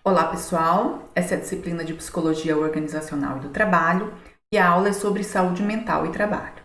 Olá, pessoal! Essa é a disciplina de Psicologia Organizacional e do Trabalho e a aula é sobre saúde mental e trabalho.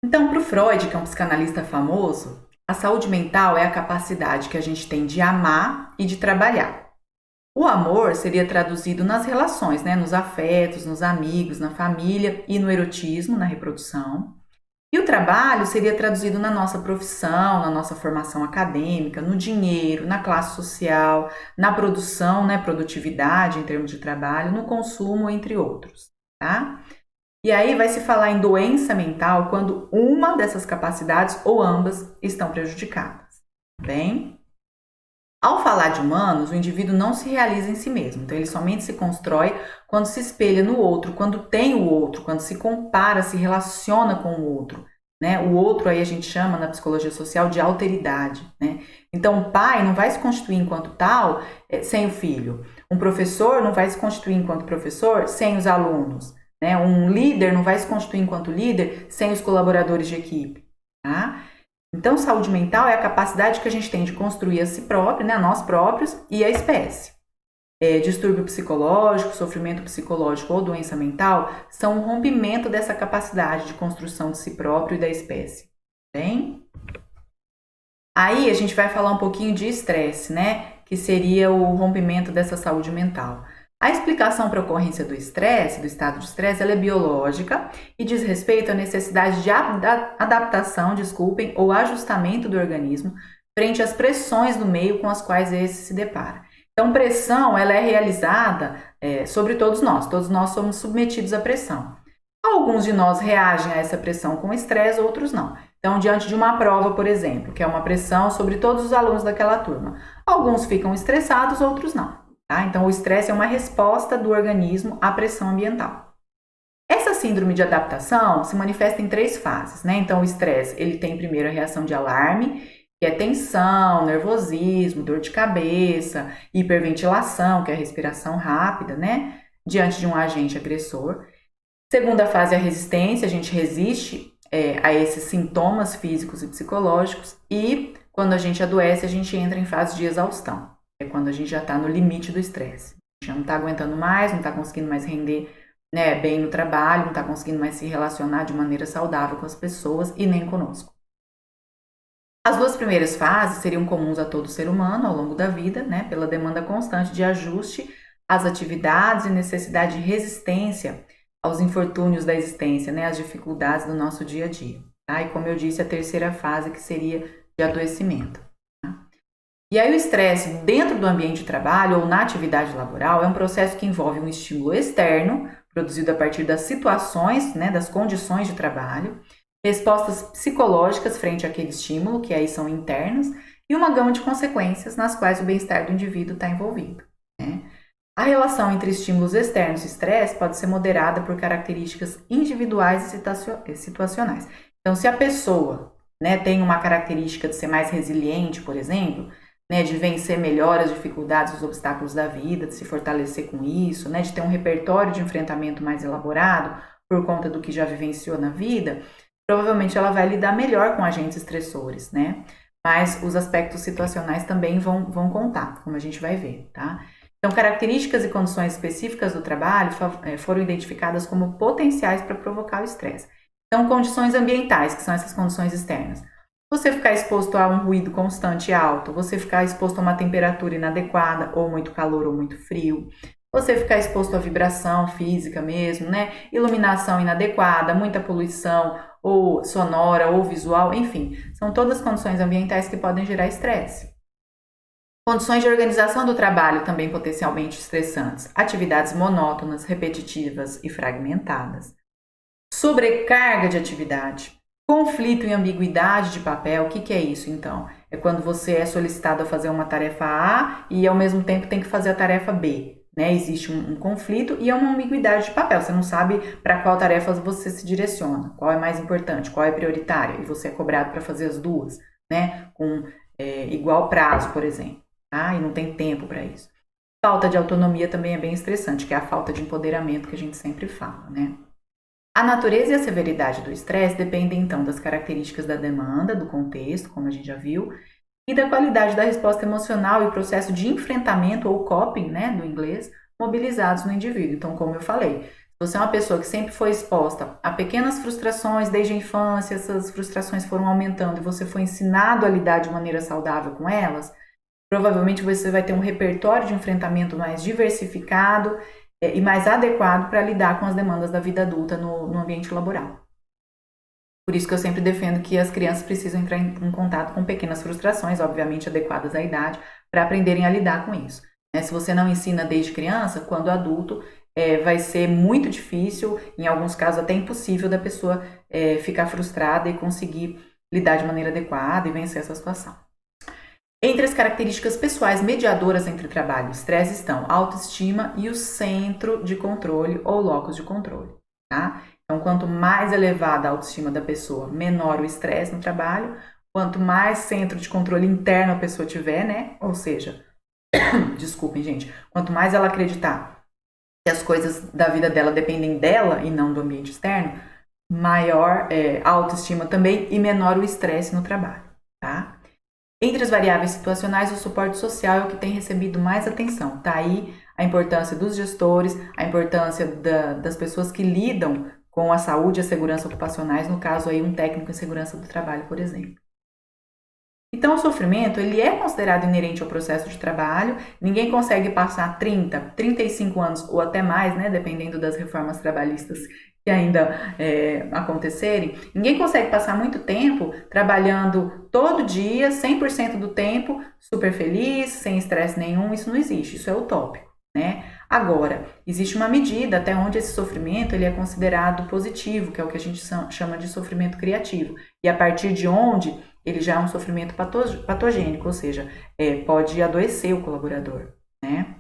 Então, para o Freud, que é um psicanalista famoso, a saúde mental é a capacidade que a gente tem de amar e de trabalhar. O amor seria traduzido nas relações, né? Nos afetos, nos amigos, na família e no erotismo, na reprodução. E o trabalho seria traduzido na nossa profissão, na nossa formação acadêmica, no dinheiro, na classe social, na produção, né, produtividade em termos de trabalho, no consumo, entre outros, tá? E aí vai se falar em doença mental quando uma dessas capacidades ou ambas estão prejudicadas, bem? Ao falar de humanos, o indivíduo não se realiza em si mesmo, então ele somente se constrói quando se espelha no outro, quando tem o outro, quando se compara, se relaciona com o outro. Né? O outro aí a gente chama na psicologia social de alteridade. Né? Então o pai não vai se constituir enquanto tal sem o filho. Um professor não vai se constituir enquanto professor sem os alunos. Né? Um líder não vai se constituir enquanto líder sem os colaboradores de equipe. Tá? Então, saúde mental é a capacidade que a gente tem de construir a si próprio, né, a nós próprios e a espécie. Distúrbio psicológico, sofrimento psicológico ou doença mental são um rompimento dessa capacidade de construção de si próprio e da espécie. Bem? Aí a gente vai falar um pouquinho de estresse, né, que seria o rompimento dessa saúde mental. A explicação para a ocorrência do estresse, do estado de estresse, ela é biológica e diz respeito à necessidade de adaptação, ou ajustamento do organismo frente às pressões do meio com as quais esse se depara. Então, pressão, ela é realizada sobre todos nós somos submetidos à pressão. Alguns de nós reagem a essa pressão com estresse, outros não. Então, diante de uma prova, por exemplo, que é uma pressão sobre todos os alunos daquela turma, alguns ficam estressados, outros não. Tá? Então, o estresse é uma resposta do organismo à pressão ambiental. Essa síndrome de adaptação se manifesta em 3 fases, né? Então, o estresse, ele tem primeiro a reação de alarme, que é tensão, nervosismo, dor de cabeça, hiperventilação, que é a respiração rápida, né? Diante de um agente agressor. Segunda fase é a resistência, a gente resiste a esses sintomas físicos e psicológicos. E quando a gente adoece, a gente entra em fase de exaustão. É quando a gente já está no limite do estresse. A gente já não está aguentando mais, não está conseguindo mais render bem no trabalho, não está conseguindo mais se relacionar de maneira saudável com as pessoas e nem conosco. As 2 primeiras fases seriam comuns a todo ser humano ao longo da vida, né, pela demanda constante de ajuste às atividades e necessidade de resistência aos infortúnios da existência, né, às dificuldades do nosso dia a dia. Tá? E como eu disse, a terceira fase que seria de adoecimento. E aí o estresse dentro do ambiente de trabalho ou na atividade laboral é um processo que envolve um estímulo externo, produzido a partir das situações, né, das condições de trabalho, respostas psicológicas frente àquele estímulo, que aí são internas, e uma gama de consequências nas quais o bem-estar do indivíduo está envolvido. Né? A relação entre estímulos externos e estresse pode ser moderada por características individuais e situacionais. Então, se a pessoa tem uma característica de ser mais resiliente, por exemplo, de vencer melhor as dificuldades, os obstáculos da vida, de se fortalecer com isso, de ter um repertório de enfrentamento mais elaborado por conta do que já vivenciou na vida, provavelmente ela vai lidar melhor com agentes estressores, né? Mas os aspectos situacionais também vão contar, como a gente vai ver, tá? Então, características e condições específicas do trabalho foram identificadas como potenciais para provocar o estresse. Então, condições ambientais, que são essas condições externas. Você ficar exposto a um ruído constante e alto, você ficar exposto a uma temperatura inadequada, ou muito calor ou muito frio, você ficar exposto à vibração física mesmo, né? Iluminação inadequada, muita poluição, ou sonora, ou visual, enfim, são todas condições ambientais que podem gerar estresse. Condições de organização do trabalho também potencialmente estressantes, atividades monótonas, repetitivas e fragmentadas. Sobrecarga de atividade. Conflito e ambiguidade de papel, o que é isso então? É quando você é solicitado a fazer uma tarefa A e ao mesmo tempo tem que fazer a tarefa B. Né? Existe um conflito e é uma ambiguidade de papel. Você não sabe para qual tarefa você se direciona, qual é mais importante, qual é prioritária, e você é cobrado para fazer as duas, né? Com igual prazo, por exemplo. Tá? E não tem tempo para isso. Falta de autonomia também é bem estressante, que é a falta de empoderamento que a gente sempre fala, né? A natureza e a severidade do estresse dependem, então, das características da demanda, do contexto, como a gente já viu, e da qualidade da resposta emocional e o processo de enfrentamento ou coping, né, do inglês, mobilizados no indivíduo. Então, como eu falei, se você é uma pessoa que sempre foi exposta a pequenas frustrações desde a infância, essas frustrações foram aumentando e você foi ensinado a lidar de maneira saudável com elas, provavelmente você vai ter um repertório de enfrentamento mais diversificado e mais adequado para lidar com as demandas da vida adulta no ambiente laboral. Por isso que eu sempre defendo que as crianças precisam entrar em contato com pequenas frustrações, obviamente adequadas à idade, para aprenderem a lidar com isso. Se você não ensina desde criança, quando adulto, vai ser muito difícil, em alguns casos até impossível, da pessoa ficar frustrada e conseguir lidar de maneira adequada e vencer essa situação. Entre as características pessoais mediadoras entre trabalho e estresse estão a autoestima e o centro de controle ou locus de controle, tá? Então, quanto mais elevada a autoestima da pessoa, menor o estresse no trabalho. Quanto mais centro de controle interno a pessoa tiver, né? Ou seja, desculpem, gente. Quanto mais ela acreditar que as coisas da vida dela dependem dela e não do ambiente externo, maior a autoestima também e menor o estresse no trabalho, tá? Entre as variáveis situacionais, o suporte social é o que tem recebido mais atenção. Tá aí a importância dos gestores, a importância das pessoas que lidam com a saúde e a segurança ocupacionais, no caso aí um técnico em segurança do trabalho, por exemplo. Então, o sofrimento, ele é considerado inerente ao processo de trabalho. Ninguém consegue passar 30, 35 anos ou até mais, né, dependendo das reformas trabalhistas que ainda acontecerem. Ninguém consegue passar muito tempo trabalhando todo dia, 100% do tempo, super feliz, sem estresse nenhum. Isso não existe, isso é utópico, né? Agora, existe uma medida até onde esse sofrimento ele é considerado positivo, que é o que a gente chama de sofrimento criativo. E a partir de onde ele já é um sofrimento patogênico, ou seja, pode adoecer o colaborador, né?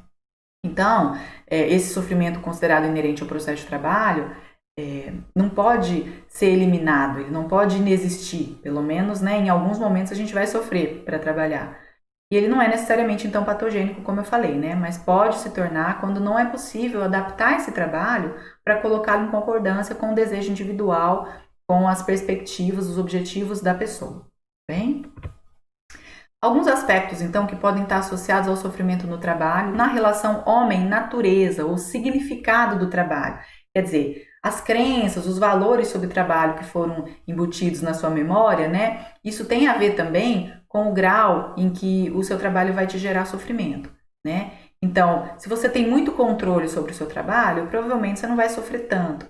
Então, esse sofrimento considerado inerente ao processo de trabalho não pode ser eliminado, ele não pode inexistir, pelo menos, né, em alguns momentos a gente vai sofrer para trabalhar. E ele não é necessariamente, então, patogênico, como eu falei, né? Mas pode se tornar quando não é possível adaptar esse trabalho para colocá-lo em concordância com o desejo individual, com as perspectivas, os objetivos da pessoa. Bem? Alguns aspectos, então, que podem estar associados ao sofrimento no trabalho, na relação homem-natureza, o significado do trabalho. Quer dizer, as crenças, os valores sobre o trabalho que foram embutidos na sua memória, né? Isso tem a ver também com o grau em que o seu trabalho vai te gerar sofrimento, né? Então, se você tem muito controle sobre o seu trabalho, provavelmente você não vai sofrer tanto.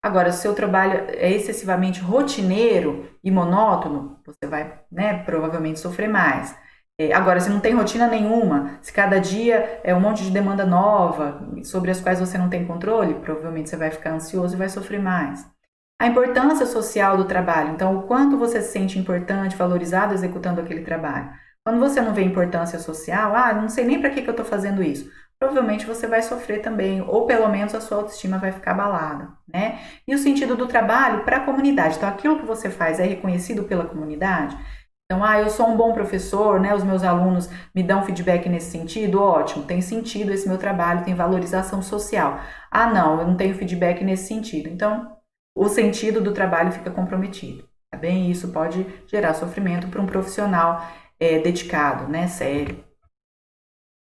Agora, se o seu trabalho é excessivamente rotineiro e monótono, você vai, né, provavelmente sofrer mais. Agora, se não tem rotina nenhuma, se cada dia é um monte de demanda nova sobre as quais você não tem controle, provavelmente você vai ficar ansioso e vai sofrer mais. A importância social do trabalho, então o quanto você se sente importante, valorizado executando aquele trabalho. Quando você não vê importância social, não sei nem para que eu estou fazendo isso, provavelmente você vai sofrer também, ou pelo menos a sua autoestima vai ficar abalada, né? E o sentido do trabalho para a comunidade, então aquilo que você faz é reconhecido pela comunidade? Então, eu sou um bom professor, né? Os meus alunos me dão feedback nesse sentido, ótimo, tem sentido esse meu trabalho, tem valorização social. Não, eu não tenho feedback nesse sentido. Então, o sentido do trabalho fica comprometido, tá bem? E isso pode gerar sofrimento para um profissional dedicado, né? Sério.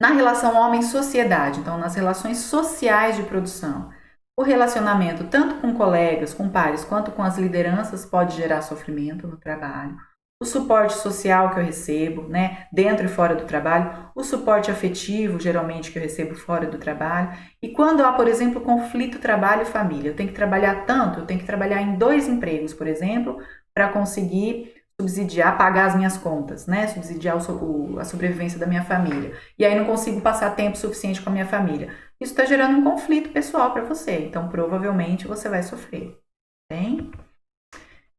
Na relação homem-sociedade, então nas relações sociais de produção, o relacionamento tanto com colegas, com pares, quanto com as lideranças pode gerar sofrimento no trabalho. O suporte social que eu recebo, né, dentro e fora do trabalho, o suporte afetivo, geralmente, que eu recebo fora do trabalho, e quando há, por exemplo, conflito trabalho e família, eu tenho que trabalhar tanto, eu tenho que trabalhar em 2 empregos, por exemplo, para conseguir subsidiar, pagar as minhas contas, né, subsidiar a sobrevivência da minha família, e aí não consigo passar tempo suficiente com a minha família. Isso está gerando um conflito pessoal para você, então provavelmente você vai sofrer, bem?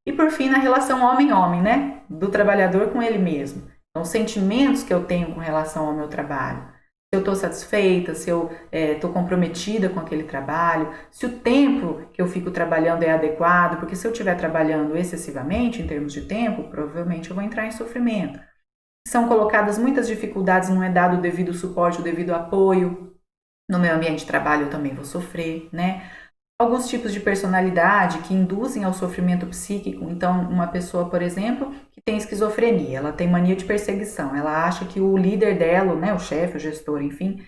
E por fim, na relação homem-homem, né? Do trabalhador com ele mesmo. Então, os sentimentos que eu tenho com relação ao meu trabalho. Se eu estou satisfeita, se eu estou comprometida com aquele trabalho, se o tempo que eu fico trabalhando é adequado, porque se eu estiver trabalhando excessivamente em termos de tempo, provavelmente eu vou entrar em sofrimento. São colocadas muitas dificuldades, não é dado o devido suporte, o devido apoio. No meu ambiente de trabalho eu também vou sofrer, né? Alguns tipos de personalidade que induzem ao sofrimento psíquico. Então, uma pessoa, por exemplo, que tem esquizofrenia, ela tem mania de perseguição, ela acha que o líder dela, né, o chefe, o gestor, enfim,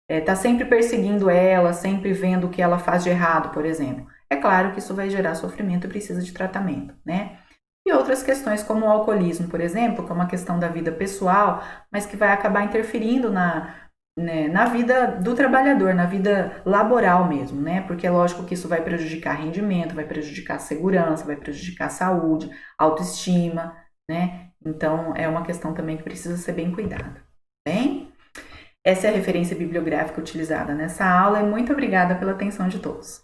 está sempre perseguindo ela, sempre vendo o que ela faz de errado, por exemplo. É claro que isso vai gerar sofrimento e precisa de tratamento, né? E outras questões, como o alcoolismo, por exemplo, que é uma questão da vida pessoal, mas que vai acabar interferindo na vida do trabalhador, na vida laboral mesmo, né? Porque é lógico que isso vai prejudicar rendimento, vai prejudicar a segurança, vai prejudicar a saúde, autoestima, né? Então, é uma questão também que precisa ser bem cuidada. Bem? Essa é a referência bibliográfica utilizada nessa aula e muito obrigada pela atenção de todos.